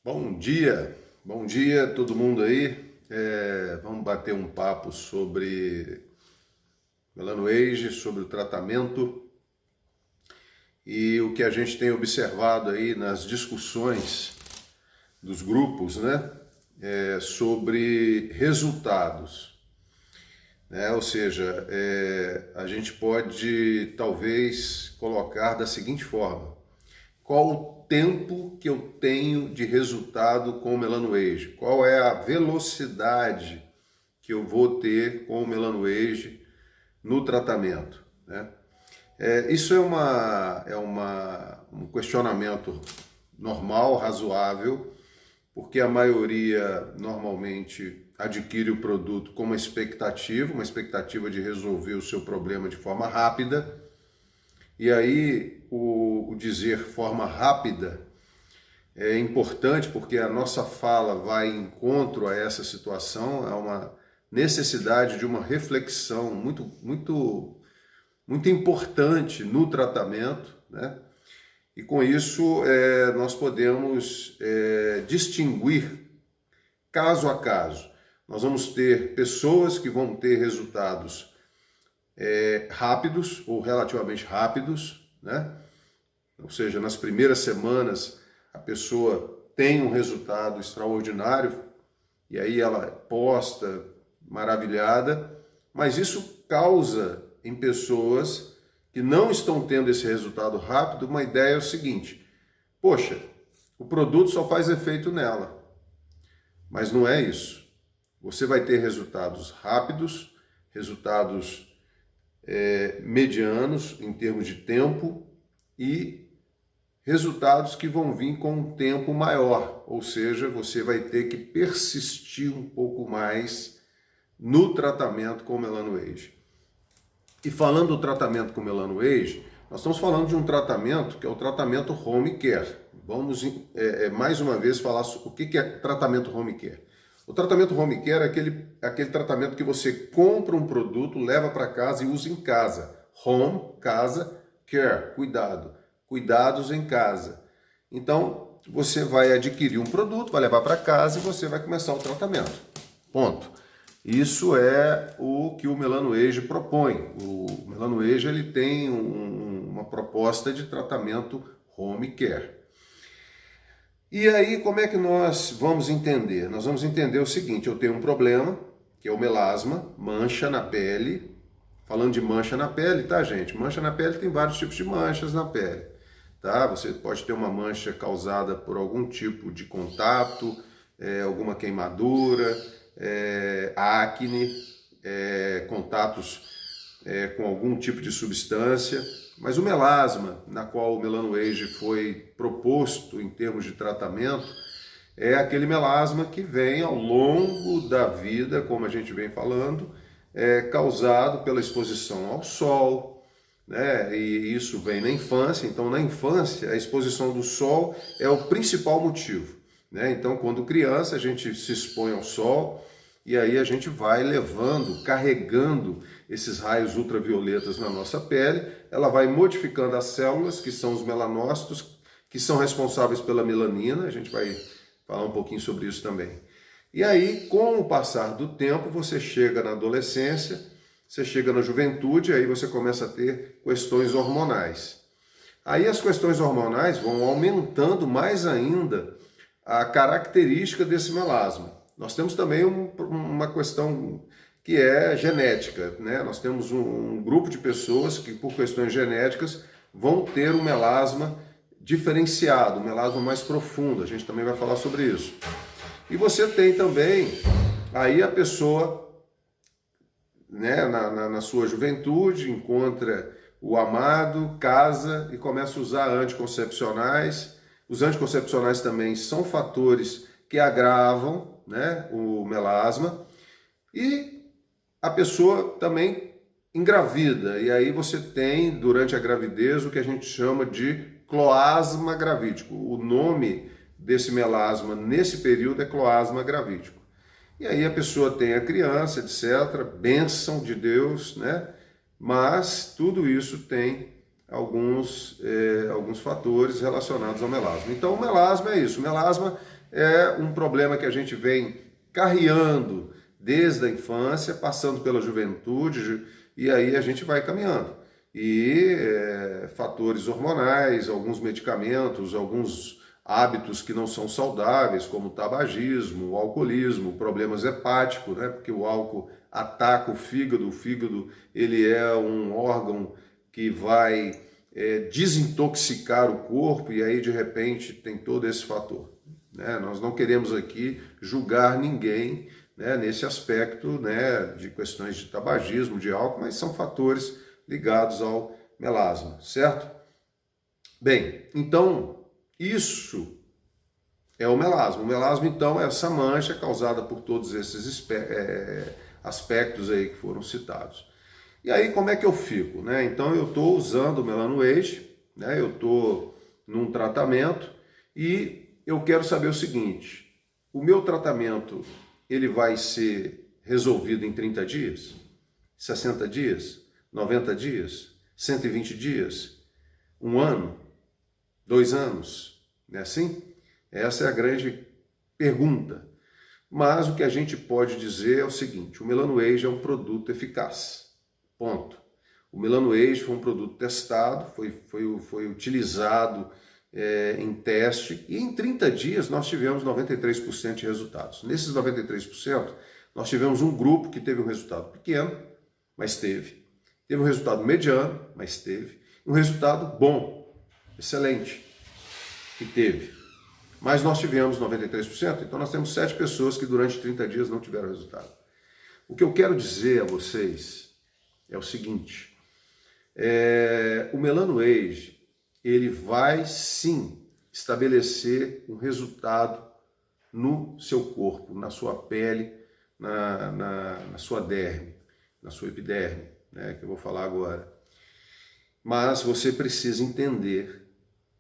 Bom dia todo mundo aí. Vamos bater um papo sobre melanoage, sobre o tratamento e o que a gente tem observado aí nas discussões dos grupos, né? Sobre resultados, né? Ou seja, a gente pode talvez colocar da seguinte forma: qual o tempo que eu tenho de resultado com o melanoage? Qual é a velocidade que eu vou ter com o melanoage no tratamento, né? Isso um questionamento normal, razoável, porque a maioria normalmente adquire o produto com uma expectativa de resolver o seu problema de forma rápida. E aí o dizer forma rápida é importante porque a nossa fala vai em encontro a essa situação, é uma necessidade de uma reflexão muito importante no tratamento, né? E com isso nós podemos distinguir caso a caso. Nós vamos ter pessoas que vão ter resultados rápidos ou relativamente rápidos, né? Ou seja, nas primeiras semanas a pessoa tem um resultado extraordinário e aí ela posta maravilhada, mas isso causa em pessoas que não estão tendo esse resultado rápido uma ideia é o seguinte: poxa, o produto só faz efeito nela. Mas não é isso. Você vai ter resultados rápidos, resultados medianos em termos de tempo e resultados que vão vir com um tempo maior, ou seja, você vai ter que persistir um pouco mais no tratamento com melanoage. E falando do tratamento com melanoage, nós estamos falando de um tratamento que é o tratamento home care. Vamos mais uma vez falar sobre o que é tratamento home care. O tratamento home care é aquele tratamento que você compra um produto, leva para casa e usa em casa. Home, casa, care, cuidado. Cuidados em casa. Então, você vai adquirir um produto, vai levar para casa e você vai começar o tratamento. Ponto. Isso é o que o melanoage propõe. O melanoage ele tem uma proposta de tratamento home care. E aí, como é que nós vamos entender? Nós vamos entender o seguinte: eu tenho um problema, que é o melasma, mancha na pele. Falando de mancha na pele, tá, gente? Mancha na pele tem vários tipos de manchas na pele, tá? Você pode ter uma mancha causada por algum tipo de contato, alguma queimadura, acne, contatos com algum tipo de substância. Mas o melasma, na qual o melanoage foi proposto em termos de tratamento, é aquele melasma que vem ao longo da vida, como a gente vem falando, causado pela exposição ao sol, né? E isso vem na infância. Então, na infância, a exposição do sol é o principal motivo, né? Então, quando criança, a gente se expõe ao sol e aí a gente vai levando, carregando esses raios ultravioletas na nossa pele. Ela vai modificando as células, que são os melanócitos, que são responsáveis pela melanina. A gente vai falar um pouquinho sobre isso também. E aí, com o passar do tempo, você chega na adolescência, você chega na juventude, aí você começa a ter questões hormonais. Aí as questões hormonais vão aumentando mais ainda a característica desse melasma. Nós temos também uma questão que é genética, né? Nós temos um grupo de pessoas que, por questões genéticas, vão ter um melasma diferenciado, um melasma mais profundo. A gente também vai falar sobre isso. E você tem também aí a pessoa, né, na sua juventude, encontra o amado, casa e começa a usar anticoncepcionais. Os anticoncepcionais também são fatores que agravam, né, o melasma. E a pessoa também engravida. E aí você tem, durante a gravidez, o que a gente chama de cloasma gravídico. O nome desse melasma nesse período é cloasma gravídico. E aí a pessoa tem a criança, etc., bênção de Deus, né? Mas tudo isso tem alguns fatores relacionados ao melasma. Então o melasma é isso. O melasma é um problema que a gente vem carreando desde a infância, passando pela juventude, e aí a gente vai caminhando. E fatores hormonais, alguns medicamentos, alguns hábitos que não são saudáveis, como o tabagismo, o alcoolismo, problemas hepáticos, né? Porque o álcool ataca o fígado ele é um órgão que vai desintoxicar o corpo, e aí de repente tem todo esse fator. Né? Nós não queremos aqui julgar ninguém, né, nesse aspecto, né, de questões de tabagismo, de álcool, mas são fatores ligados ao melasma, certo? Bem, então isso é o melasma. O melasma, então, é essa mancha causada por todos esses aspectos aí que foram citados. E aí, como é que eu fico? Né? Então, eu estou usando o Melanoage, né? Eu estou num tratamento e eu quero saber o seguinte: o meu tratamento ele vai ser resolvido em 30 dias? 60 dias? 90 dias? 120 dias? Um ano? 2 anos? Não é assim? Essa é a grande pergunta. Mas o que a gente pode dizer é o seguinte: o Melanoage é um produto eficaz. Ponto. O Melanoage foi um produto testado, foi utilizado em teste, e em 30 dias nós tivemos 93% de resultados. Nesses 93%, nós tivemos um grupo que teve um resultado pequeno, mas teve. Teve um resultado mediano, mas teve. Um resultado bom, excelente, que teve. Mas nós tivemos 93%, então nós temos 7 pessoas que durante 30 dias não tiveram resultado. O que eu quero dizer a vocês é o seguinte: o Melanoage, ele vai sim estabelecer um resultado no seu corpo, na sua pele, na sua derme, na sua epiderme, né, que eu vou falar agora. Mas você precisa entender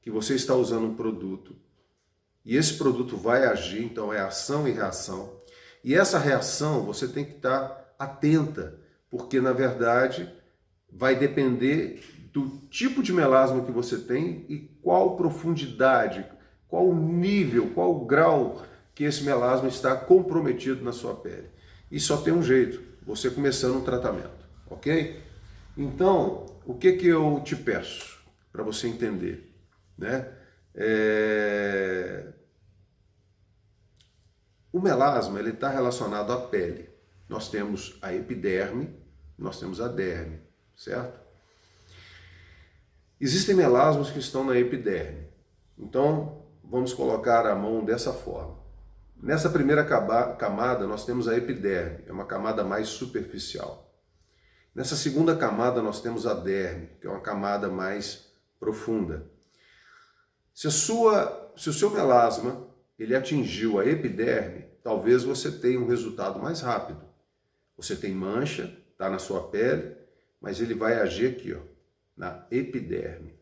que você está usando um produto e esse produto vai agir, então é ação e reação. E essa reação você tem que estar atenta, porque na verdade vai depender do tipo de melasma que você tem e qual profundidade, qual o nível, qual o grau que esse melasma está comprometido na sua pele. E só tem um jeito: você começando um tratamento, ok? Então, o que eu te peço para você entender, né? O melasma ele está relacionado à pele. Nós temos a epiderme, nós temos a derme, certo? Existem melasmas que estão na epiderme. Então, vamos colocar a mão dessa forma. Nessa primeira camada, nós temos a epiderme, é uma camada mais superficial. Nessa segunda camada, nós temos a derme, que é uma camada mais profunda. Se o seu melasma ele atingiu a epiderme, talvez você tenha um resultado mais rápido. Você tem mancha, está na sua pele, mas ele vai agir aqui, ó, na epiderme.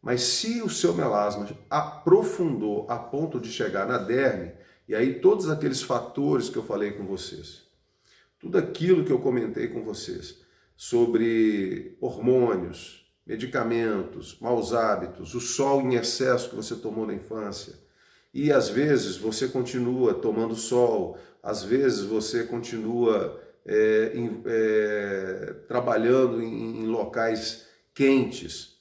Mas se o seu melasma aprofundou a ponto de chegar na derme, e aí todos aqueles fatores que eu falei com vocês, tudo aquilo que eu comentei com vocês sobre hormônios, medicamentos, maus hábitos, o sol em excesso que você tomou na infância, e às vezes você continua tomando sol, às vezes você continua trabalhando em locais quentes.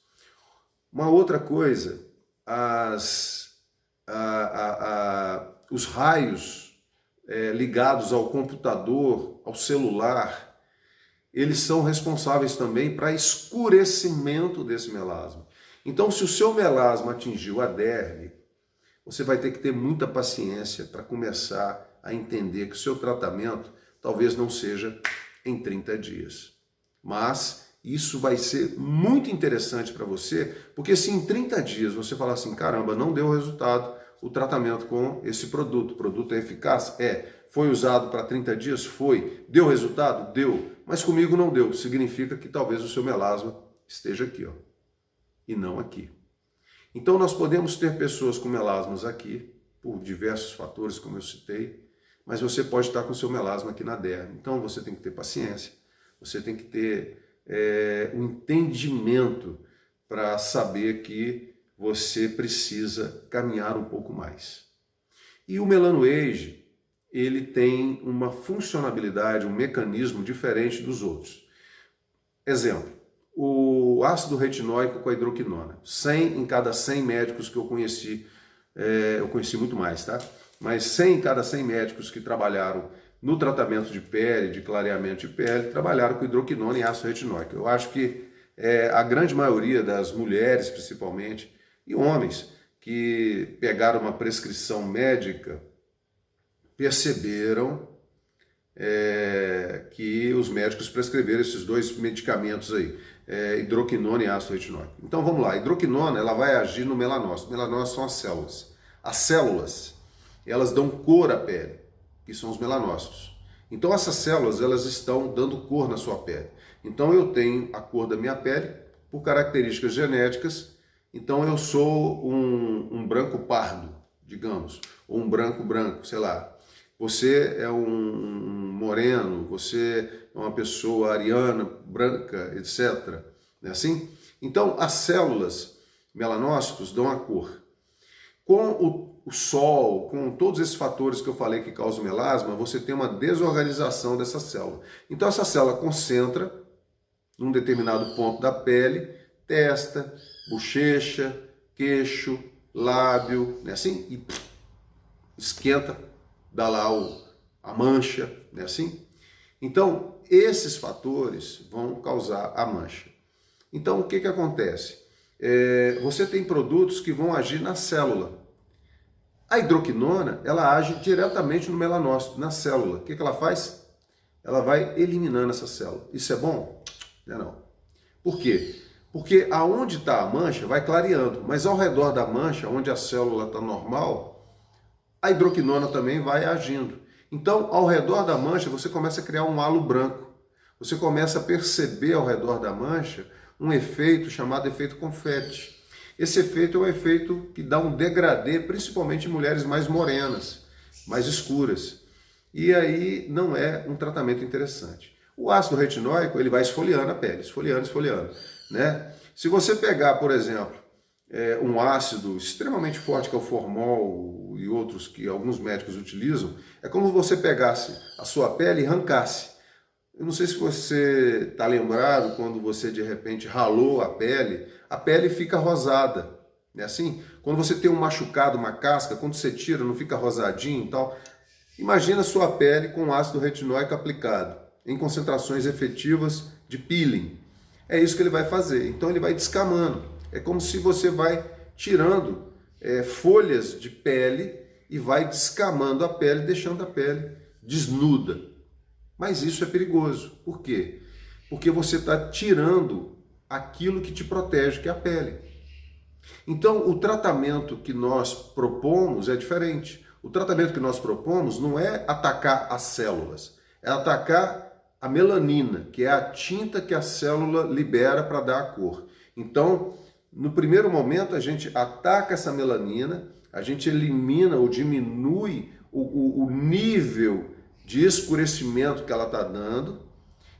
Uma outra coisa, os raios ligados ao computador, ao celular, eles são responsáveis também para escurecimento desse melasma. Então, se o seu melasma atingiu a derme, você vai ter que ter muita paciência para começar a entender que o seu tratamento talvez não seja em 30 dias. Mas isso vai ser muito interessante para você, porque se em 30 dias você falar assim: caramba, não deu resultado o tratamento com esse produto, o produto é eficaz? Foi usado para 30 dias? Foi. Deu resultado? Deu. Mas comigo não deu. Significa que talvez o seu melasma esteja aqui, ó, e não aqui. Então nós podemos ter pessoas com melasmas aqui, por diversos fatores, como eu citei, mas você pode estar com o seu melasma aqui na derme. Então você tem que ter paciência, você tem que ter um entendimento para saber que você precisa caminhar um pouco mais. E o Melanoage, ele tem uma funcionalidade, um mecanismo diferente dos outros. Exemplo, o ácido retinóico com a hidroquinona. 100 em cada 100 médicos que eu conheci muito mais, tá? Mas 100 em cada 100 médicos que trabalharam no tratamento de pele, de clareamento de pele, trabalharam com hidroquinona e ácido retinóico. Eu acho que a grande maioria das mulheres, principalmente, e homens, que pegaram uma prescrição médica, perceberam que os médicos prescreveram esses dois medicamentos aí, hidroquinona e ácido retinóico. Então vamos lá, a hidroquinona ela vai agir no melanócito. Melanócitos são as células. As células, elas dão cor à pele, que são os melanócitos. Então essas células, elas estão dando cor na sua pele. Então eu tenho a cor da minha pele por características genéticas. Então eu sou um branco pardo, digamos, ou um branco, sei lá. Você é um moreno, você é uma pessoa ariana, branca, etc. Não é assim? Então as células melanócitos dão a cor. Com o sol, com todos esses fatores que eu falei que causam melasma, você tem uma desorganização dessa célula. Então essa célula concentra num determinado ponto da pele, testa, bochecha, queixo, lábio, né, assim, e esquenta, dá lá a mancha, né, assim. Então esses fatores vão causar a mancha. Então o que acontece? Você tem produtos que vão agir na célula. A hidroquinona, ela age diretamente no melanócito, na célula. O que ela faz? Ela vai eliminando essa célula. Isso é bom? Não. Por quê? Porque aonde está a mancha vai clareando, mas ao redor da mancha, onde a célula está normal, a hidroquinona também vai agindo. Então, ao redor da mancha, você começa a criar um halo branco. Você começa a perceber ao redor da mancha um efeito chamado efeito confete. Esse efeito é um efeito que dá um degradê, principalmente em mulheres mais morenas, mais escuras. E aí não é um tratamento interessante. O ácido retinóico, ele vai esfoliando a pele, esfoliando, né? Se você pegar, por exemplo, um ácido extremamente forte, que é o formol e outros que alguns médicos utilizam, é como se você pegasse a sua pele e arrancasse. Eu não sei se você está lembrado quando você de repente ralou a pele fica rosada, não é assim? Quando você tem um machucado, uma casca, quando você tira não fica rosadinho e tal. Imagina a sua pele com ácido retinóico aplicado, em concentrações efetivas de peeling. É isso que ele vai fazer, então ele vai descamando. É como se você vai tirando folhas de pele e vai descamando a pele, deixando a pele desnuda. Mas isso é perigoso. Por quê? Porque você está tirando aquilo que te protege, que é a pele. Então, o tratamento que nós propomos é diferente. O tratamento que nós propomos não é atacar as células, é atacar a melanina, que é a tinta que a célula libera para dar a cor. Então, no primeiro momento, a gente ataca essa melanina, a gente elimina ou diminui o nível de escurecimento que ela está dando,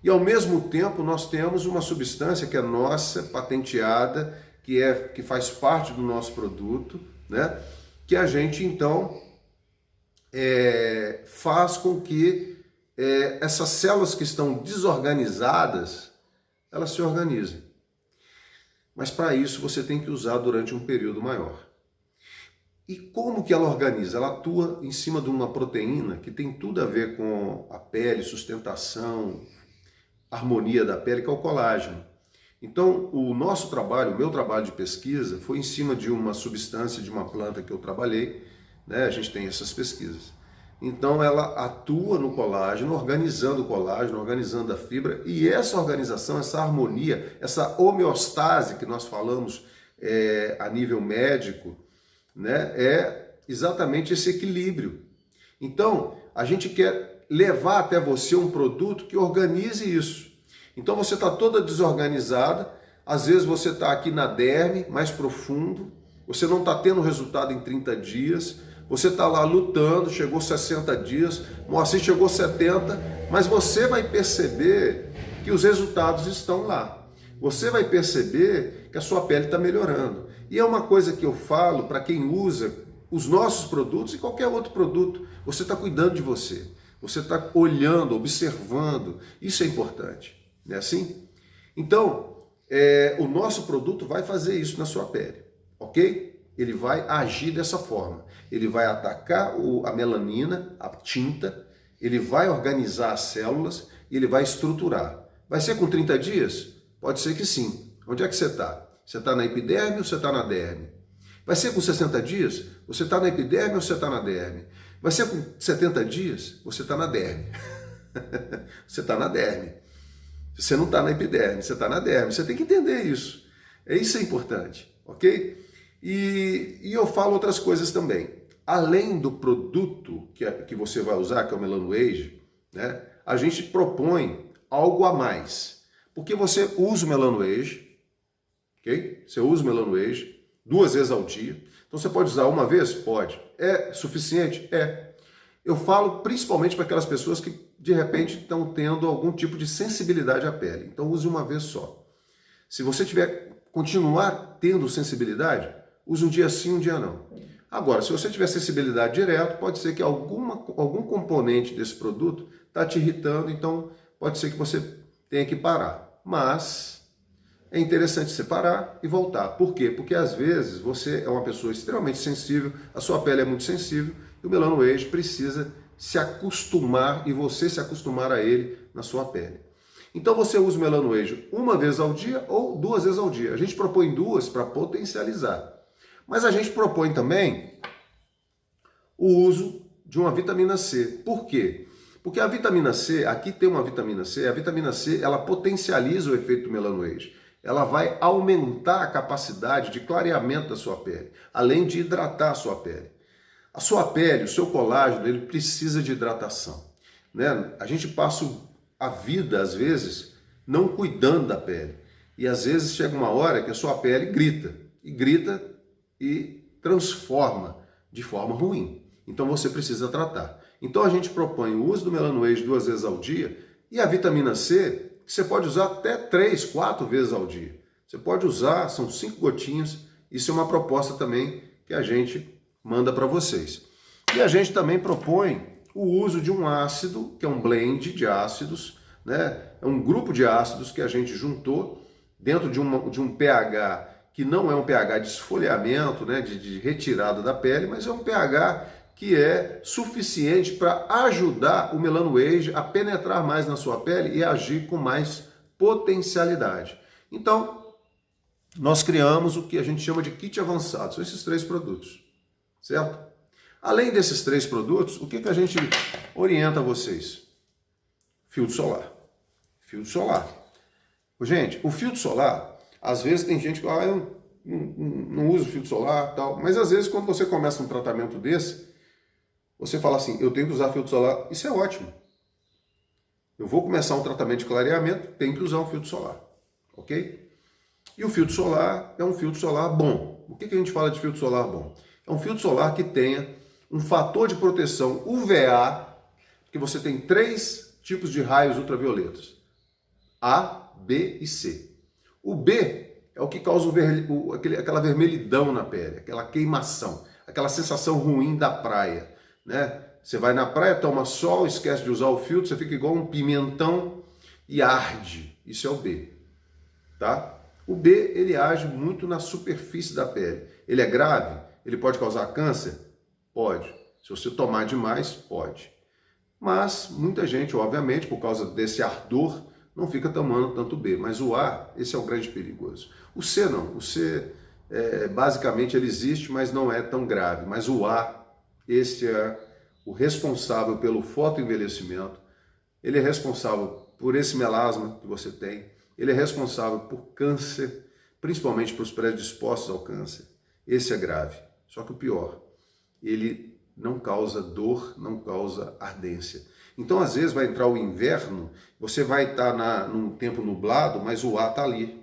e ao mesmo tempo nós temos uma substância que é nossa, patenteada, que faz parte do nosso produto, né? Que a gente então faz com que essas células que estão desorganizadas, elas se organizem. Mas para isso você tem que usar durante um período maior. E como que ela organiza? Ela atua em cima de uma proteína que tem tudo a ver com a pele, sustentação, harmonia da pele, que é o colágeno. Então, o nosso trabalho, o meu trabalho de pesquisa, foi em cima de uma substância de uma planta que eu trabalhei, né? A gente tem essas pesquisas. Então, ela atua no colágeno, organizando o colágeno, organizando a fibra, e essa organização, essa harmonia, essa homeostase que nós falamos a nível médico, né, é exatamente esse equilíbrio. Então, a gente quer levar até você um produto que organize isso. Então, você está toda desorganizada, às vezes você está aqui na derme, mais profundo, você não está tendo resultado em 30 dias, você está lá lutando, chegou 60 dias, Moacir chegou 70, mas você vai perceber que os resultados estão lá. Você vai perceber que a sua pele está melhorando. E é uma coisa que eu falo para quem usa os nossos produtos e qualquer outro produto. Você está cuidando de você, você está olhando, observando, isso é importante, não é assim? Então, o nosso produto vai fazer isso na sua pele, ok? Ele vai agir dessa forma, ele vai atacar a melanina, a tinta, ele vai organizar as células e ele vai estruturar. Vai ser com 30 dias? Pode ser que sim. Onde é que você está? Você está na epiderme ou você está na derme? Vai ser com 60 dias? Você está na epiderme ou você está na derme? Vai ser com 70 dias? Você está na derme. Você está na derme. Você não está na epiderme, você está na derme. Você tem que entender isso. Isso é importante, ok? E eu falo outras coisas também. Além do produto que você vai usar, que é o Melanoage, né, a gente propõe algo a mais. Porque você usa o Melanoage, ok? Você usa o Melanoage 2 vezes ao dia. Então você pode usar uma vez? Pode. É suficiente? É. Eu falo principalmente para aquelas pessoas que de repente estão tendo algum tipo de sensibilidade à pele. Então use uma vez só. Se você continuar tendo sensibilidade, use um dia sim, um dia não. Agora, se você tiver sensibilidade direto, pode ser que algum componente desse produto está te irritando, então pode ser que você tenha que parar. Mas é interessante você parar e voltar. Por quê? Porque às vezes você é uma pessoa extremamente sensível, a sua pele é muito sensível e o Melanoage precisa se acostumar e você se acostumar a ele na sua pele. Então você usa o Melanoage uma vez ao dia ou 2 vezes ao dia. A gente propõe 2 para potencializar. Mas a gente propõe também o uso de uma vitamina C. Por quê? Porque a vitamina C, aqui tem uma vitamina C, a vitamina C ela potencializa o efeito do Melanoage. Ela vai aumentar a capacidade de clareamento da sua pele, além de hidratar a sua pele. A sua pele, o seu colágeno, ele precisa de hidratação, né? A gente passa a vida, às vezes, não cuidando da pele. E às vezes chega uma hora que a sua pele grita e transforma de forma ruim. Então você precisa tratar. Então a gente propõe o uso do Melanoage 2 vezes ao dia e a vitamina C, que você pode usar até 3, 4 vezes ao dia. Você pode usar, são 5 gotinhas, isso é uma proposta também que a gente manda para vocês. E a gente também propõe o uso de um ácido, que é um blend de ácidos, né? É um grupo de ácidos que a gente juntou dentro de um pH que não é um pH de esfoliamento, né? de retirada da pele, mas é um pH que é suficiente para ajudar o Melanoage a penetrar mais na sua pele e agir com mais potencialidade. Então, nós criamos o que a gente chama de kit avançado, são esses 3 produtos, certo? Além desses 3 produtos, o que a gente orienta a vocês? Filtro solar. Filtro solar. Gente, o filtro solar, às vezes tem gente que fala, eu não uso filtro solar, tal, mas às vezes quando você começa um tratamento desse, você fala assim, eu tenho que usar filtro solar, isso é ótimo. Eu vou começar um tratamento de clareamento, tenho que usar um filtro solar, ok? E o filtro solar é um filtro solar bom. O que a gente fala de filtro solar bom? É um filtro solar que tenha um fator de proteção UVA, que você tem 3 tipos de raios ultravioletas, A, B e C. O B é o que causa aquela vermelhidão na pele, aquela queimação, aquela sensação ruim da praia, né? Você vai na praia, toma sol, esquece de usar o filtro, você fica igual um pimentão e arde. Isso é o B, tá? O B, ele age muito na superfície da pele. Ele é grave? Ele pode causar câncer? Pode. Se você tomar demais, pode. Mas muita gente, obviamente, por causa desse ardor, não fica tomando tanto B. Mas o A, esse é o grande perigoso. O C não. O C, basicamente, ele existe, mas não é tão grave. Mas o A, esse é o responsável pelo fotoenvelhecimento. Ele é responsável por esse melasma que você tem. Ele é responsável por câncer, principalmente para os predispostos ao câncer. Esse é grave. Só que o pior, ele não causa dor, não causa ardência. Então, às vezes, vai entrar o inverno, você vai estar num tempo nublado, mas o ar está ali.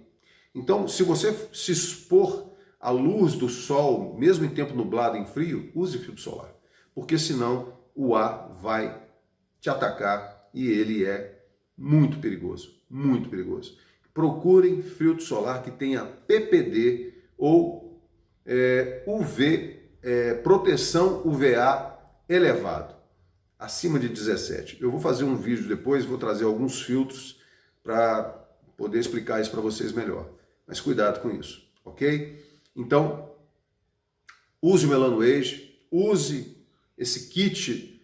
Então, se você se expor à luz do sol, mesmo em tempo nublado, em frio, use filtro solar. Porque senão o ar vai te atacar e ele é muito perigoso, muito perigoso. Procurem filtro solar que tenha PPD ou UV proteção UVA elevado, acima de 17. Eu vou fazer um vídeo depois, vou trazer alguns filtros para poder explicar isso para vocês melhor. Mas cuidado com isso, ok? Então, use o Melanoage, use esse kit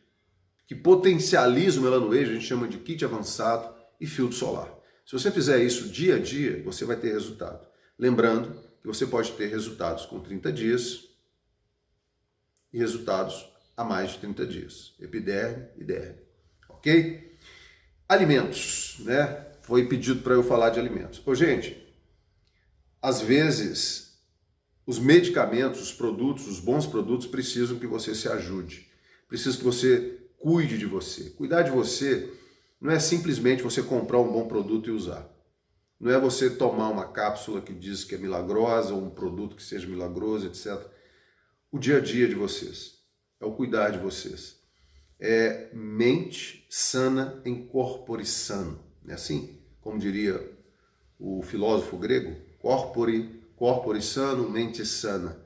que potencializa o Melanoage, a gente chama de kit avançado, e filtro solar. Se você fizer isso dia a dia, você vai ter resultado. Lembrando que você pode ter resultados com 30 dias e resultados a mais de 30 dias. Epiderme e derme. Ok? Alimentos, né? Foi pedido para eu falar de alimentos. Ô, gente, às vezes os medicamentos, os produtos, os bons produtos precisam que você se ajude. Precisam que você cuide de você. Cuidar de você não é simplesmente você comprar um bom produto e usar. Não é você tomar uma cápsula que diz que é milagrosa, ou um produto que seja milagroso, etc. O dia a dia de vocês é o cuidar de vocês. É mente sana em corpore sano. Não é assim? Como diria o filósofo grego, corpore sano, mente sana.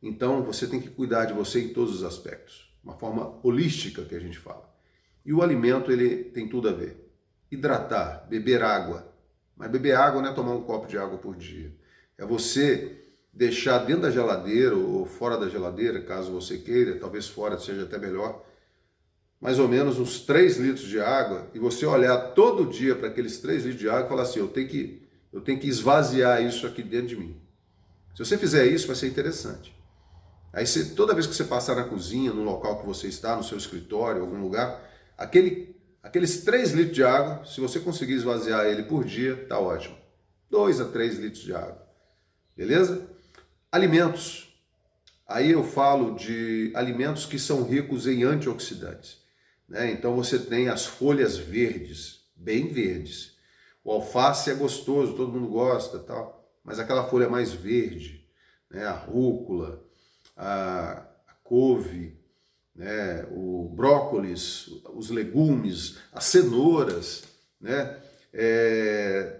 Então você tem que cuidar de você em todos os aspectos. Uma forma holística que a gente fala. E o alimento, ele tem tudo a ver. Hidratar, beber água. Mas beber água não é tomar um copo de água por dia. É você deixar dentro da geladeira ou fora da geladeira, caso você queira, talvez fora seja até melhor, mais ou menos uns 3 litros de água, e você olhar todo dia para aqueles 3 litros de água e falar assim, eu tenho que esvaziar isso aqui dentro de mim. Se você fizer isso, vai ser interessante. Aí toda vez que você passar na cozinha, no local que você está, no seu escritório, algum lugar, aqueles 3 litros de água, se você conseguir esvaziar ele por dia, tá ótimo. 2 a 3 litros de água. Beleza? Alimentos. Aí eu falo de alimentos que são ricos em antioxidantes. Né? Então você tem as folhas verdes, bem verdes. O alface é gostoso, todo mundo gosta, tal, mas aquela folha mais verde, né? A rúcula, a couve, né, o brócolis, os legumes, as cenouras, né,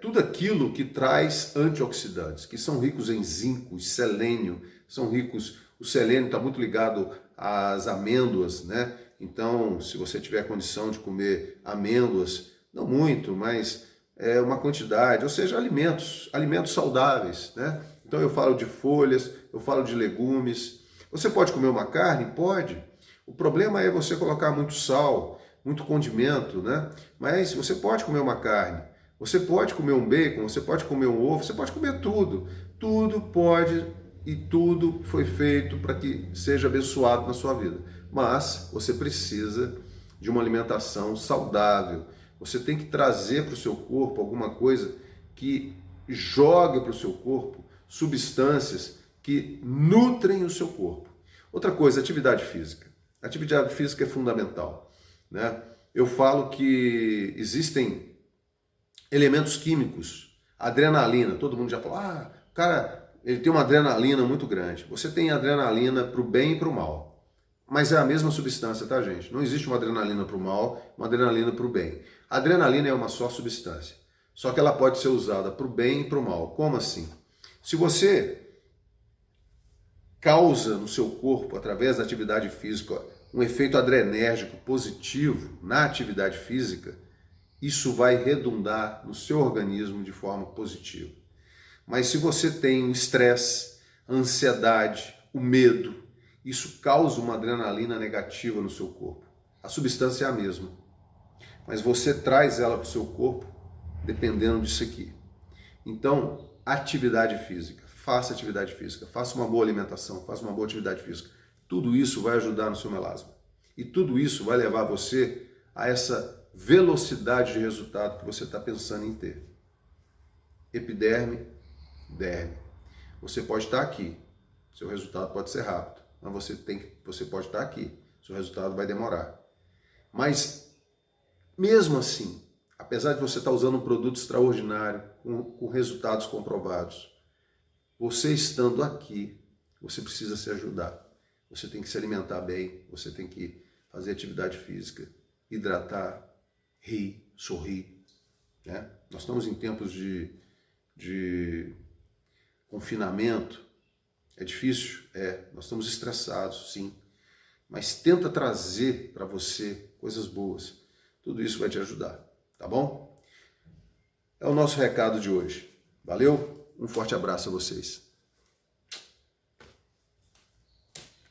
tudo aquilo que traz antioxidantes, que são ricos em zinco, selênio, são ricos, o selênio está muito ligado às amêndoas, né? Então, se você tiver condição de comer amêndoas, não muito, mas uma quantidade, ou seja, alimentos saudáveis, né? Então eu falo de folhas, eu falo de legumes. Você pode comer uma carne? Pode. O problema é você colocar muito sal, muito condimento, né? Mas você pode comer uma carne, você pode comer um bacon, você pode comer um ovo, você pode comer tudo. Tudo pode e tudo foi feito para que seja abençoado na sua vida. Mas você precisa de uma alimentação saudável. Você tem que trazer para o seu corpo alguma coisa que jogue para o seu corpo substâncias que nutrem o seu corpo. Outra coisa, atividade física. A atividade física é fundamental, né? Eu falo que existem elementos químicos, adrenalina, todo mundo já falou, o cara, ele tem uma adrenalina muito grande. Você tem adrenalina para o bem e para o mal, mas é a mesma substância, tá, gente? Não existe uma adrenalina para o mal, uma adrenalina para o bem. A adrenalina é uma só substância, só que ela pode ser usada para o bem e para o mal. Como assim? Se você causa no seu corpo, através da atividade física, um efeito adrenérgico positivo na atividade física, isso vai redundar no seu organismo de forma positiva. Mas se você tem o estresse, a ansiedade, o medo, isso causa uma adrenalina negativa no seu corpo. A substância é a mesma, mas você traz ela para o seu corpo dependendo disso aqui. Então, atividade física. Faça atividade física, faça uma boa alimentação, faça uma boa atividade física. Tudo isso vai ajudar no seu melasma. E tudo isso vai levar você a essa velocidade de resultado que você está pensando em ter. Epiderme, derme. Você pode estar aqui, seu resultado pode ser rápido, mas você pode estar aqui, seu resultado vai demorar. Mas, mesmo assim, apesar de você estar usando um produto extraordinário, com resultados comprovados, você estando aqui, você precisa se ajudar. Você tem que se alimentar bem, você tem que fazer atividade física, hidratar, rir, sorrir. Né? Nós estamos em tempos de confinamento. É difícil? Nós estamos estressados, sim. Mas tenta trazer para você coisas boas. Tudo isso vai te ajudar, tá bom? É o nosso recado de hoje. Valeu? Um forte abraço a vocês.